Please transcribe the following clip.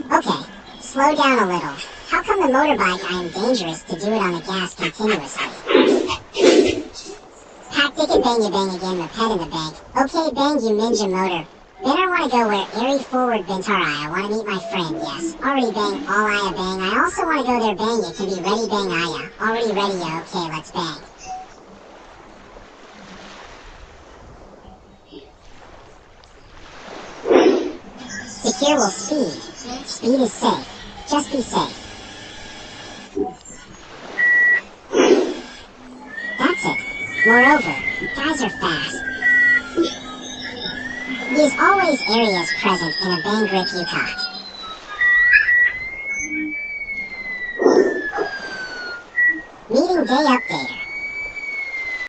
Okay, slow down a little. How come the motorbike I am dangerous to do it on the gas continuously? Pack ticket bang you bang again, the pet in the bank. Okay, bang you ninja motor. Then I want to go where airy forward bintari. I want to meet my friend, yes. Already bang, all I bang. I also want to go there bang, it can be ready bang aya. Already ready ya, okay, let's bang. Secure will speed. Speed is safe. Just be safe. That's it. Moreover, guys are fast. There's always areas present in a bang grip you cock. Meeting day updater.